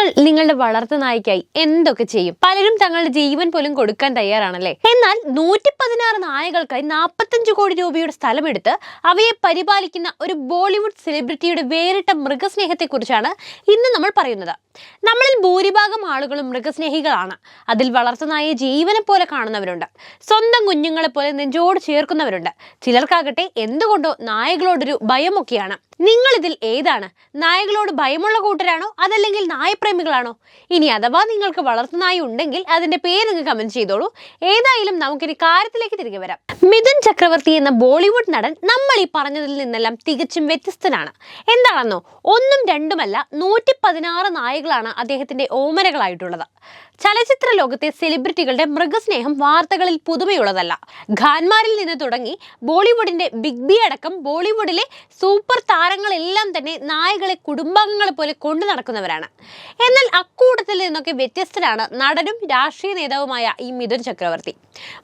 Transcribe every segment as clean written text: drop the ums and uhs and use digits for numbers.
നിങ്ങൾ നിങ്ങളുടെ വളർത്തു നായ്ക്കായി എന്തൊക്കെ ചെയ്യും? പലരും തങ്ങളുടെ ജീവൻ പോലും കൊടുക്കാൻ തയ്യാറാണല്ലേ. എന്നാൽ 116 നായകൾക്കായി 45 കോടി രൂപയുടെ സ്ഥലമെടുത്ത് അവയെ പരിപാലിക്കുന്ന ഒരു ബോളിവുഡ് സെലിബ്രിറ്റിയുടെ വേറിട്ട മൃഗസ്നേഹത്തെക്കുറിച്ചാണ് ഇന്ന് നമ്മൾ പറയുന്നത്. നമ്മളിൽ ഭൂരിഭാഗം ആളുകളും മൃഗസ്നേഹികളാണ്. അതിൽ വളർത്തുനായെ ജീവനെ പോലെ കാണുന്നവരുണ്ട്, സ്വന്തം കുഞ്ഞുങ്ങളെ പോലെ നെഞ്ചോട് ചേർക്കുന്നവരുണ്ട്. ചിലർക്കാകട്ടെ എന്തുകൊണ്ടോ നായകളോടൊരു ഭയമൊക്കെയാണ്. നിങ്ങൾ ഇതിൽ ഏതാണ്? നായകളോട് ഭയമുള്ള കൂട്ടരാണോ അതല്ലെങ്കിൽ നായപ്രേമികളാണോ? ഇനി അഥവാ നിങ്ങൾക്ക് വളർത്തുനായ ഉണ്ടെങ്കിൽ അതിന്റെ പേര് നിങ്ങൾ കമന്റ് ചെയ്തോളൂ. ഏതായാലും നമുക്കിനി കാര്യത്തിലേക്ക് തിരികെ വരാം. മിഥുൻ ചക്രവർത്തി എന്ന ബോളിവുഡ് നടൻ നമ്മൾ ഈ പറഞ്ഞതിൽ നിന്നെല്ലാം തികച്ചും വ്യത്യസ്തനാണ്. എന്താണെന്നോ, ഒന്നും രണ്ടുമല്ല 116 നായകളാണ് അദ്ദേഹത്തിന്റെ ഓമനകളായിട്ടുള്ളത്. ചലച്ചിത്ര ലോകത്തെ സെലിബ്രിറ്റികളുടെ മൃഗസ്നേഹം വാർത്തകളിൽ പുതുമയുള്ളതല്ല. ഖാൻമാരിൽ നിന്ന് തുടങ്ങി ബോളിവുഡിന്റെ ബിഗ് ബി അടക്കം ബോളിവുഡിലെ സൂപ്പർ താരങ്ങളെല്ലാം തന്നെ നായകളെ കുടുംബാംഗങ്ങളെ പോലെ കൊണ്ടു നടക്കുന്നവരാണ്. എന്നാൽ അക്കൂട്ടത്തിൽ നിന്നൊക്കെ വ്യത്യസ്തനാണ് നടനും രാഷ്ട്രീയ നേതാവുമായ ഈ മിഥുൻ ചക്രവർത്തി.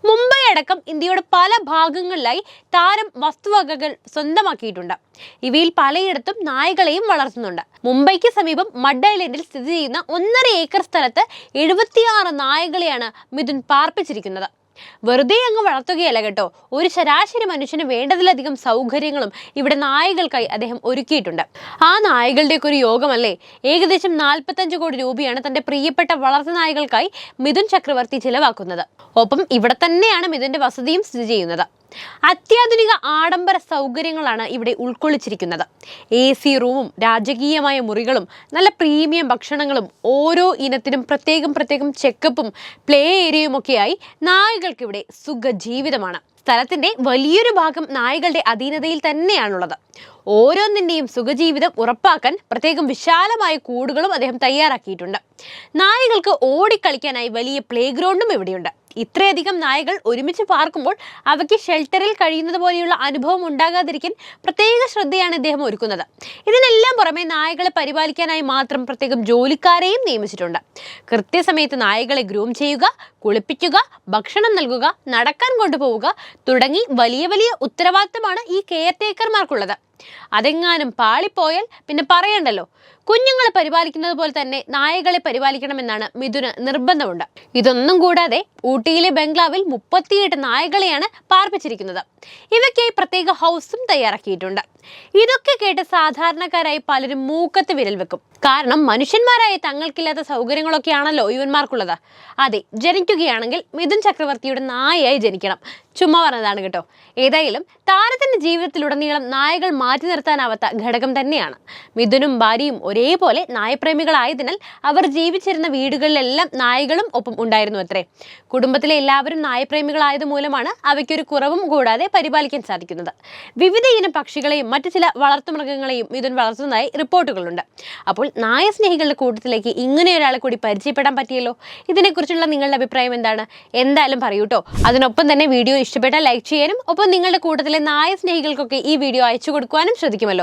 മുംബൈ അടക്കം ഇന്ത്യയുടെ പല ഭാഗങ്ങളിലായി താരം വസ്തുവകകൾ സ്വന്തമാക്കിയിട്ടുണ്ട്. ഇവയിൽ പലയിടത്തും നായകളെയും വളർത്തുന്നുണ്ട്. മുംബൈക്ക് സമീപം മഡ് ഐലൻഡിൽ സ്ഥിതി ചെയ്യുന്ന 1.5 ഏക്കർ സ്ഥലത്ത് 76 നായകളെയാണ് മിഥുൻ പാർപ്പിച്ചിരിക്കുന്നത്. വെറുതെ അങ്ങ് വളർത്തുകയല്ല കേട്ടോ, ഒരു ശരാശരി മനുഷ്യന് വേണ്ടതിലധികം സൗകര്യങ്ങളും ഇവിടെ നായകൾക്കായി അദ്ദേഹം ഒരുക്കിയിട്ടുണ്ട്. ആ നായകളുടെയൊക്കെ ഒരു യോഗമല്ലേ. ഏകദേശം 45 കോടി രൂപയാണ് തന്റെ പ്രിയപ്പെട്ട വളർത്തു നായകൾക്കായി മിഥുൻ ചക്രവർത്തി ചിലവാക്കുന്നത്. ഒപ്പം ഇവിടെ തന്നെയാണ് മിഥുന്റെ വസതിയും സ്ഥിതി ചെയ്യുന്നത്. അത്യാധുനിക ആഡംബര സൗകര്യങ്ങളാണ് ഇവിടെ ഉൾക്കൊള്ളിച്ചിരിക്കുന്നത്. AC റൂമും രാജകീയമായ മുറികളും നല്ല പ്രീമിയം ഭക്ഷണങ്ങളും ഓരോ ഇനത്തിനും പ്രത്യേകം ചെക്കപ്പും പ്ലേ ഏരിയയും ഒക്കെയായി നായകൾക്ക് ഇവിടെ സുഖജീവിതമാണ്. സ്ഥലത്തിന്റെ വലിയൊരു ഭാഗം നായകളുടെ അധീനതയിൽ തന്നെയാണുള്ളത്. ഓരോന്നിന്റെയും സുഖജീവിതം ഉറപ്പാക്കാൻ പ്രത്യേകം വിശാലമായ കൂടുകളും അദ്ദേഹം തയ്യാറാക്കിയിട്ടുണ്ട്. നായകൾക്ക് ഓടിക്കളിക്കാനായി വലിയ പ്ലേ ഗ്രൗണ്ടും ഇവിടെയുണ്ട്. ഇത്രയധികം നായകൾ ഒരുമിച്ച് പാർക്കുമ്പോൾ അവയ്ക്ക് ഷെൽട്ടറിൽ കഴിയുന്നത് പോലെയുള്ള അനുഭവം ഉണ്ടാകാതിരിക്കാൻ പ്രത്യേക ശ്രദ്ധയാണ് ഇദ്ദേഹം ഒരുക്കുന്നത്. ഇതിനെല്ലാം പുറമെ നായകളെ പരിപാലിക്കാനായി മാത്രം പ്രത്യേകം ജോലിക്കാരെയും നിയമിച്ചിട്ടുണ്ട്. കൃത്യസമയത്ത് നായകളെ ഗ്രൂം ചെയ്യുക, കുളിപ്പിക്കുക, ഭക്ഷണം നൽകുക, നടക്കാൻ കൊണ്ടുപോവുക തുടങ്ങി വലിയ ഉത്തരവാദിത്തമാണ് ഈ കെയർ ടേക്കർമാർക്കുള്ളത്. അതെങ്ങാനും പാളിപ്പോയാൽ പിന്നെ പറയണ്ടല്ലോ. കുഞ്ഞുങ്ങളെ പരിപാലിക്കുന്നത് പോലെ തന്നെ നായകളെ പരിപാലിക്കണമെന്നാണ് മിഥുന് നിർബന്ധമുണ്ട്. ഇതൊന്നും കൂടാതെ ഊട്ടിയിലെ ബംഗ്ലാവിൽ 38 നായകളെയാണ് പാർപ്പിച്ചിരിക്കുന്നത്. ഇവയ്ക്കായി പ്രത്യേക ഹൗസും തയ്യാറാക്കിയിട്ടുണ്ട്. ഇതൊക്കെ കേട്ട് സാധാരണക്കാരായി പലരും മൂക്കത്ത് വിരൽ വെക്കും. കാരണം മനുഷ്യന്മാരായ തങ്ങൾക്കില്ലാത്ത സൗകര്യങ്ങളൊക്കെയാണല്ലോ ഇവന്മാർക്കുള്ളത്. അതെ, ജനിക്കുകയാണെങ്കിൽ മിഥുൻ ചക്രവർത്തിയുടെ നായയായി ജനിക്കണം. ചുമ്മാ പറഞ്ഞതാണ് കേട്ടോ. ഏതായാലും താരത്തിന്റെ ജീവിതത്തിലുടനീളം നായകൾ മാറ്റി നിർത്താനാവാത്ത ഘടകം തന്നെയാണ്. മിഥുനും ഭാര്യയും ഒരേപോലെ നായപ്രേമികളായതിനാൽ അവർ ജീവിച്ചിരുന്ന വീടുകളിലെല്ലാം നായകളും ഒപ്പം ഉണ്ടായിരുന്നു അത്രേ. കുടുംബത്തിലെ എല്ലാവരും നായപ്രേമികളായത് മൂലമാണ് അവയ്ക്കൊരു കുറവും കൂടാതെ പരിപാലിക്കാൻ സാധിക്കുന്നത്. വിവിധ ഇനം പക്ഷികളെയും മറ്റു ചില വളർത്തുമൃഗങ്ങളെയും മിഥുൻ വളർത്തുന്നതായി റിപ്പോർട്ടുകളുണ്ട്. അപ്പോൾ നായ സ്നേഹികളുടെ കൂട്ടത്തിലേക്ക് ഇങ്ങനെ ഒരാളെ കൂടി പരിചയപ്പെടാൻ പറ്റിയല്ലോ. ഇതിനെക്കുറിച്ചുള്ള നിങ്ങളുടെ അഭിപ്രായം എന്താണ്? എന്തായാലും പറയൂട്ടോ. അതിനൊപ്പം തന്നെ വീഡിയോ ഇഷ്ടപ്പെട്ടാൽ ലൈക്ക് ചെയ്യാനും ഒപ്പം നിങ്ങളുടെ കൂട്ടത്തിലെ നായ സ്നേഹികൾക്കൊക്കെ ഈ വീഡിയോ അയച്ചു കൊടുക്കുവാനും ശ്രദ്ധിക്കുമല്ലോ.